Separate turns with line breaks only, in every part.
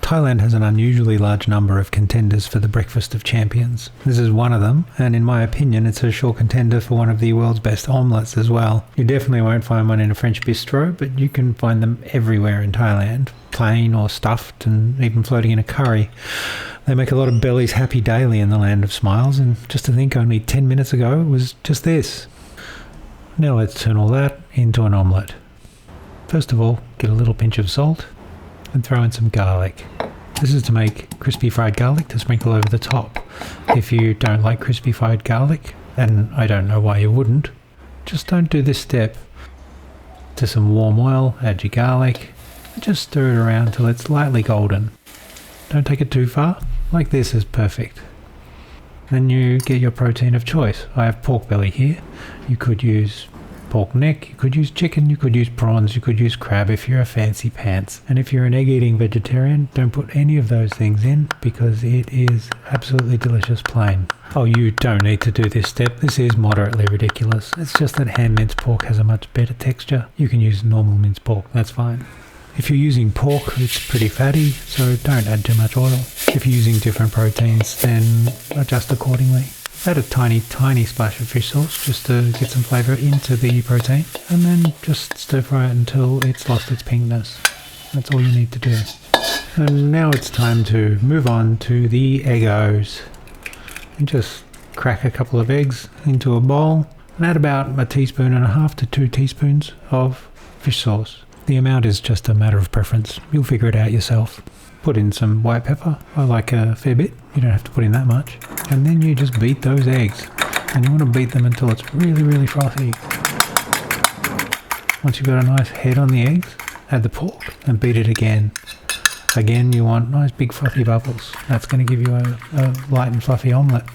Thailand has an unusually large number of contenders for the breakfast of champions. This is one of them, and in my opinion it's a sure contender for one of the world's best omelettes as well. You definitely won't find one in a French bistro, but you can find them everywhere in Thailand, plain or stuffed and even floating in a curry. They make a lot of bellies happy daily in the land of smiles, and just to think only 10 minutes ago it was just this. Now let's turn all that into an omelette. First of all, get a little pinch of salt and throw in some garlic. This is to make crispy fried garlic to sprinkle over the top. If you don't like crispy fried garlic, and I don't know why you wouldn't, just don't do this step. To some warm oil, add your garlic, and just stir it around till it's lightly golden. Don't take it too far, like this is perfect. Then you get your protein of choice. I have pork belly here. You could use pork neck, you could use chicken, you could use prawns, you could use crab if you're a fancy pants. And if you're an egg-eating vegetarian, don't put any of those things in because it is absolutely delicious plain. Oh, you don't need to do this step. This is moderately ridiculous. It's just that hand minced pork has a much better texture. You can use normal minced pork, that's fine. If you're using pork, it's pretty fatty, so don't add too much oil. If you're using different proteins, then adjust accordingly. Add a tiny splash of fish sauce just to get some flavour into the protein, and then just stir fry it until it's lost its pinkness. That's all you need to do. And now it's time to move on to the Eggos. And just crack a couple of eggs into a bowl and add about 1.5 teaspoons to 2 teaspoons of fish sauce. The amount is just a matter of preference. You'll figure it out yourself. Put in some white pepper. I like a fair bit. You don't have to put in that much. And then you just beat those eggs. And you want to beat them until it's really frothy. Once you've got a nice head on the eggs, add the pork and beat it again. Again, you want nice big frothy bubbles. That's going to give you a light and fluffy omelette.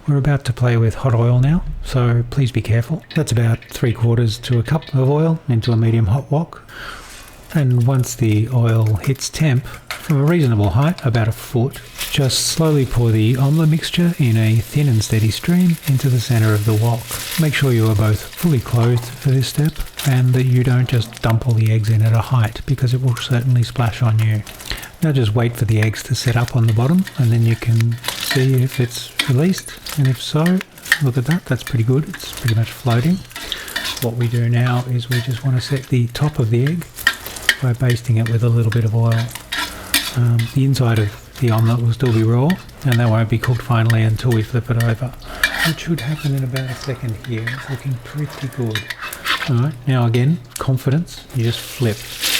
We're about to play with hot oil now, so please be careful. That's about 3/4 cup of oil into a medium hot wok. And once the oil hits temp, from a reasonable height, about 1 foot, just slowly pour the omelette mixture in a thin and steady stream into the centre of the wok. Make sure you are both fully clothed for this step and that you don't just dump all the eggs in at a height because it will certainly splash on you. Now just wait for the eggs to set up on the bottom and then you can see if it's released, and if so, look at that, that's pretty good, it's pretty much floating. What we do now is we just want to set the top of the egg by basting it with a little bit of oil. The inside of the omelette will still be raw and that won't be cooked finally until we flip it over. It should happen in about a second here. It's looking pretty good. Alright, now again, confidence, you just flip.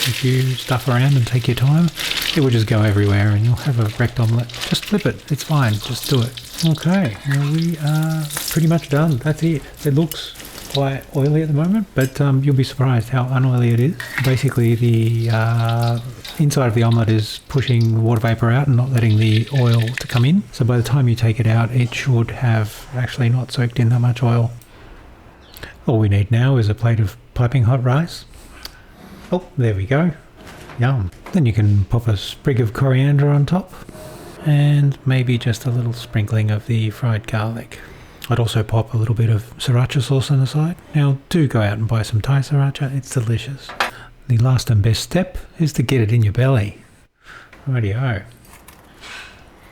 If you stuff around and take your time, it will just go everywhere and you'll have a wrecked omelette. Just flip it, it's fine, just do it. Okay, now we are pretty much done. That's it. It looks quite oily at the moment, but you'll be surprised how unoily it is. Basically the inside of the omelette is pushing the water vapour out and not letting the oil to come in. So by the time you take it out, it should have actually not soaked in that much oil. All we need now is a plate of piping hot rice. Oh, there we go. Yum. Then you can pop a sprig of coriander on top and maybe just a little sprinkling of the fried garlic. I'd also pop a little bit of sriracha sauce on the side. Now do go out and buy some Thai sriracha, it's delicious. The last and best step is to get it in your belly. Rightio.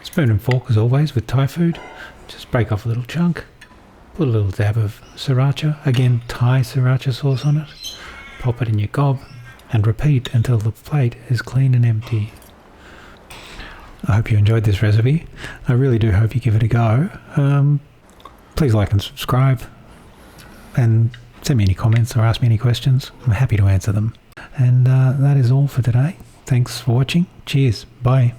Spoon and fork as always with Thai food. Just break off a little chunk. Put a little dab of sriracha, again Thai sriracha sauce on it. Pop it in your gob and repeat until the plate is clean and empty. I hope you enjoyed this recipe. I really do hope you give it a go. Please like and subscribe and send me any comments or ask me any questions. I'm happy to answer them. And that is all for today. Thanks for watching. Cheers. Bye.